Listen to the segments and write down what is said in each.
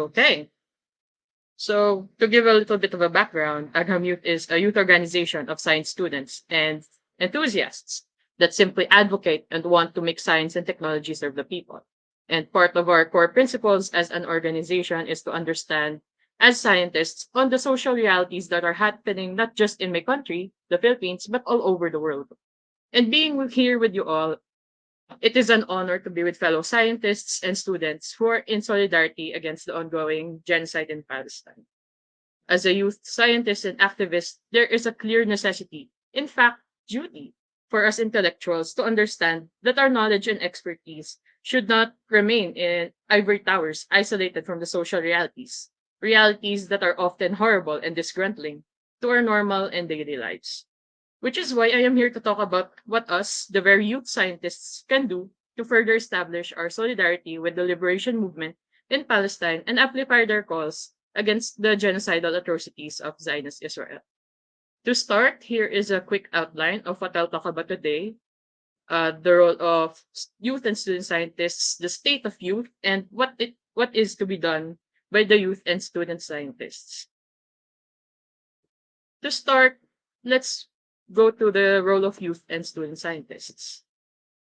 Okay. So, to give a little bit of a background, Agham Youth is a youth organization of science students and enthusiasts that simply advocate and want to make science and technology serve the people. And part of our core principles as an organization is to understand, as scientists, on the social realities that are happening not just in my country, the Philippines, but all over the world. And being here with you all, it is an honor to be with fellow scientists and students who are in solidarity against the ongoing genocide in Palestine. As a youth scientist and activist, there is a clear necessity, in fact, duty, for us intellectuals to understand that our knowledge and expertise should not remain in ivory towers isolated from the social realities that are often horrible and disgruntling to our normal and daily lives. Which is why I am here to talk about what us, the very youth scientists, can do to further establish our solidarity with the liberation movement in Palestine and amplify their calls against the genocidal atrocities of Zionist Israel. To start, here is a quick outline of what I'll talk about today, the role of youth and student scientists, the state of youth, and what is to be done by the youth and student scientists. To start, let's go to the role of youth and student scientists.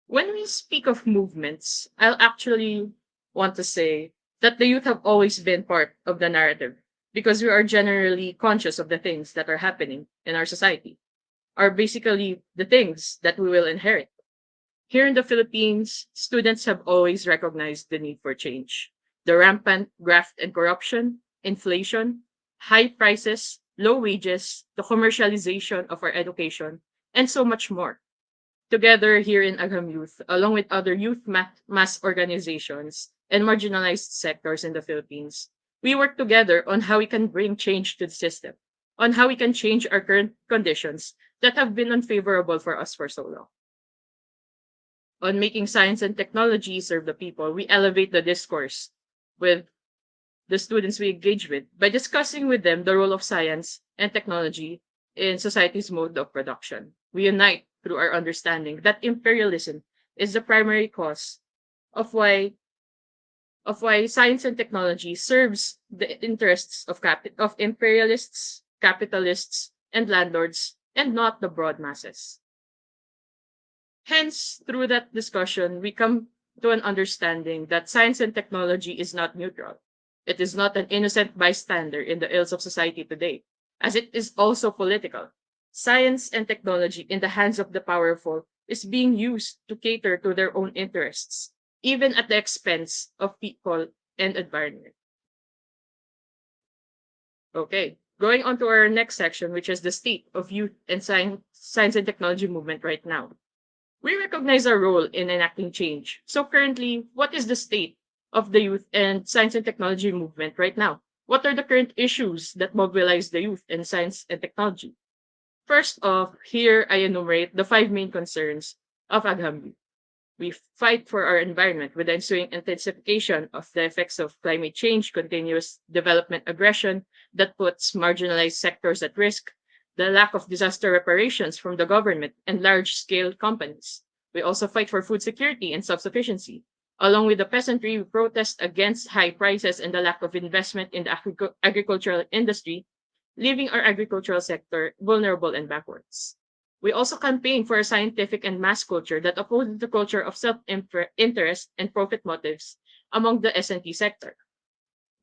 When we speak of movements, I'll actually want to say that the youth have always been part of the narrative because we are generally conscious of the things that are happening in our society, are basically the things that we will inherit. Here in the Philippines, students have always recognized the need for change. The rampant graft and corruption, inflation, high prices, low wages, the commercialization of our education, and so much more. Together here in Agham Youth, along with other youth mass organizations and marginalized sectors in the Philippines, we work together on how we can bring change to the system, on how we can change our current conditions that have been unfavorable for us for so long. On making science and technology serve the people, we elevate the discourse with the students we engage with by discussing with them the role of science and technology in society's mode of production. We unite through our understanding that imperialism is the primary cause of why science and technology serves the interests of of imperialists, capitalists, and landlords, and not the broad masses. Hence, through that discussion, we come to an understanding that science and technology is not neutral. It is not an innocent bystander in the ills of society today, as it is also political. Science and technology in the hands of the powerful is being used to cater to their own interests, even at the expense of people and environment. Okay, going on to our next section, which is the state of youth and science and technology movement right now. We recognize our role in enacting change. So currently, what is the state of the youth and science and technology movement right now? What are the current issues that mobilize the youth in science and technology? First off, here I enumerate the five main concerns of Agham Youth. We fight for our environment with the ensuing intensification of the effects of climate change, continuous development aggression that puts marginalized sectors at risk, the lack of disaster reparations from the government and large scale companies. We also fight for food security and self sufficiency. Along with the peasantry, we protest against high prices and the lack of investment in the agricultural industry, leaving our agricultural sector vulnerable and backwards. We also campaign for a scientific and mass culture that opposes the culture of self-interest and profit motives among the S&T sector.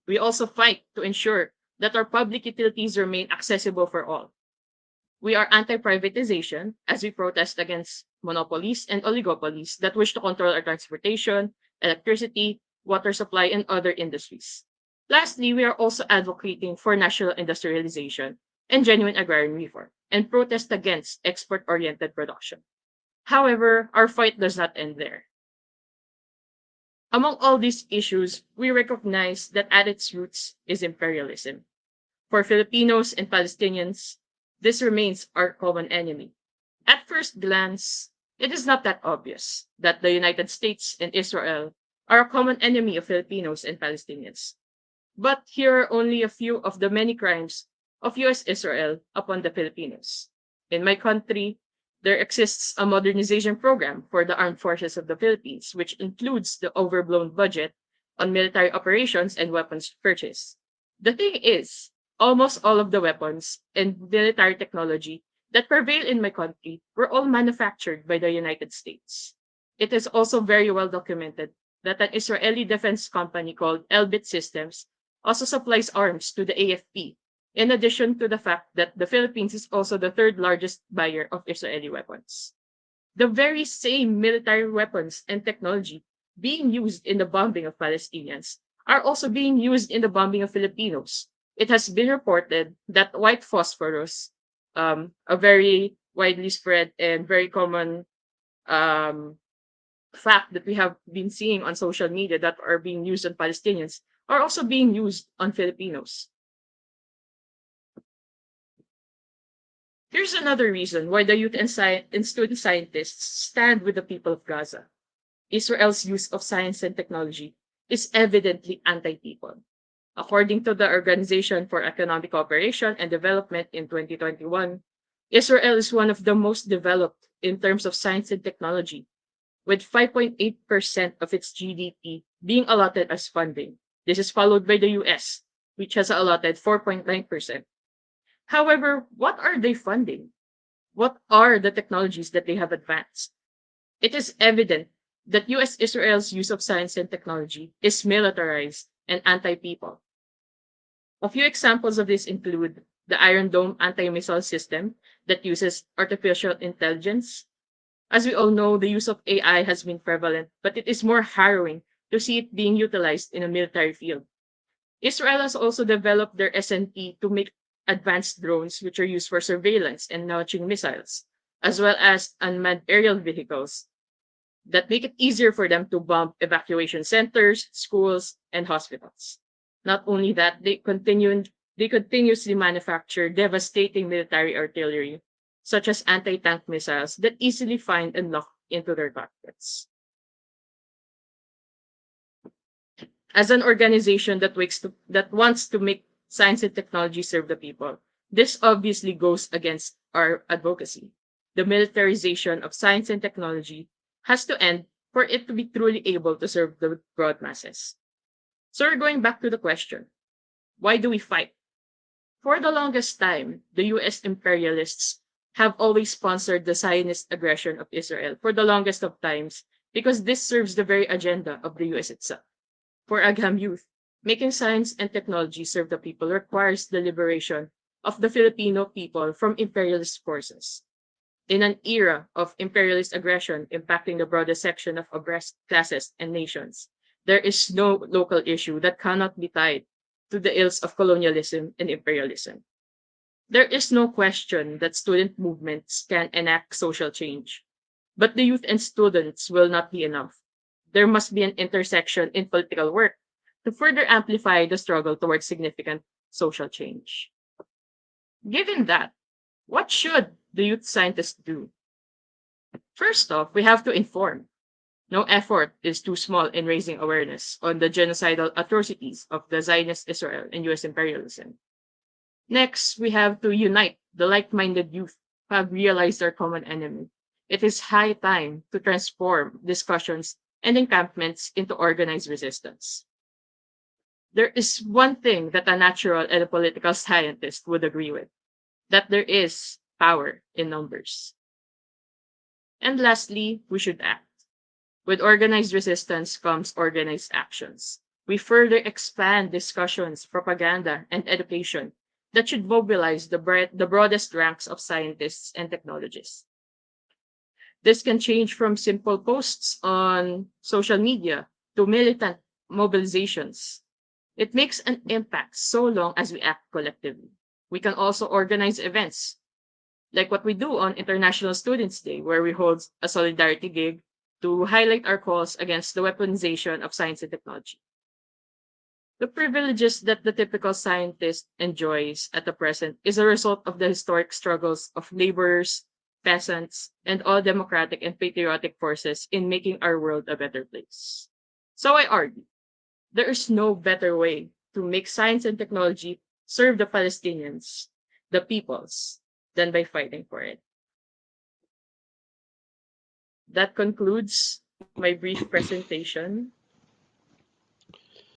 We also fight to ensure that our public utilities remain accessible for all. We are anti-privatization as we protest against monopolies and oligopolies that wish to control our transportation, electricity, water supply, and other industries. Lastly, we are also advocating for national industrialization and genuine agrarian reform and protest against export-oriented production. However, our fight does not end there. Among all these issues, we recognize that at its roots is imperialism. For Filipinos and Palestinians, this remains our common enemy. At first glance, it is not that obvious that the United States and Israel are a common enemy of Filipinos and Palestinians. But here are only a few of the many crimes of US Israel upon the Filipinos. In my country, there exists a modernization program for the armed forces of the Philippines, which includes the overblown budget on military operations and weapons purchase. The thing is, almost all of the weapons and military technology that prevail in my country were all manufactured by the United States. It is also very well documented that an Israeli defense company called Elbit Systems also supplies arms to the AFP, in addition to the fact that the Philippines is also the third largest buyer of Israeli weapons. The very same military weapons and technology being used in the bombing of Palestinians are also being used in the bombing of Filipinos. It has been reported that white phosphorus, a very widely spread and very common um, fact that we have been seeing on social media that are being used on Palestinians, are also being used on Filipinos. Here's another reason why the youth and student scientists stand with the people of Gaza. Israel's use of science and technology is evidently anti-people. According to the Organization for Economic Cooperation and Development in 2021, Israel is one of the most developed in terms of science and technology, with 5.8% of its GDP being allotted as funding. This is followed by the US, which has allotted 4.9%. However, what are they funding? What are the technologies that they have advanced? It is evident that US Israel's use of science and technology is militarized and anti-people. A few examples of this include the Iron Dome anti-missile system that uses artificial intelligence. As we all know, the use of AI has been prevalent, but it is more harrowing to see it being utilized in a military field. Israel has also developed their SNT to make advanced drones which are used for surveillance and launching missiles, as well as unmanned aerial vehicles that make it easier for them to bomb evacuation centers, schools, and hospitals. Not only that, they continuously manufacture devastating military artillery, such as anti-tank missiles that easily find and lock into their targets. As an organization that wants to make science and technology serve the people, this obviously goes against our advocacy. The militarization of science and technology has to end for it to be truly able to serve the broad masses. So we're going back to the question, why do we fight? For the longest time, the US imperialists have always sponsored the Zionist aggression of Israel for the longest of times because this serves the very agenda of the US itself. For Agham youth, making science and technology serve the people requires the liberation of the Filipino people from imperialist forces. In an era of imperialist aggression impacting the broadest section of oppressed classes and nations, there is no local issue that cannot be tied to the ills of colonialism and imperialism. There is no question that student movements can enact social change, but the youth and students will not be enough. There must be an intersection in political work to further amplify the struggle towards significant social change. Given that, what should the youth scientists do? First off, we have to inform. No effort is too small in raising awareness on the genocidal atrocities of the Zionist Israel and US imperialism. Next, we have to unite the like minded youth who have realized their common enemy. It is high time to transform discussions and encampments into organized resistance. There is one thing that a natural and a political scientist would agree with, that there is power in numbers. And lastly, we should act. With organized resistance comes organized actions. We further expand discussions, propaganda, and education that should mobilize the broadest ranks of scientists and technologists. This can change from simple posts on social media to militant mobilizations. It makes an impact so long as we act collectively. We can also organize events like what we do on International Students' Day, where we hold a solidarity gig to highlight our calls against the weaponization of science and technology. The privileges that the typical scientist enjoys at the present is a result of the historic struggles of laborers, peasants, and all democratic and patriotic forces in making our world a better place. So I argue, there is no better way to make science and technology serve the Palestinians, the peoples, than by fighting for it. That concludes my brief presentation.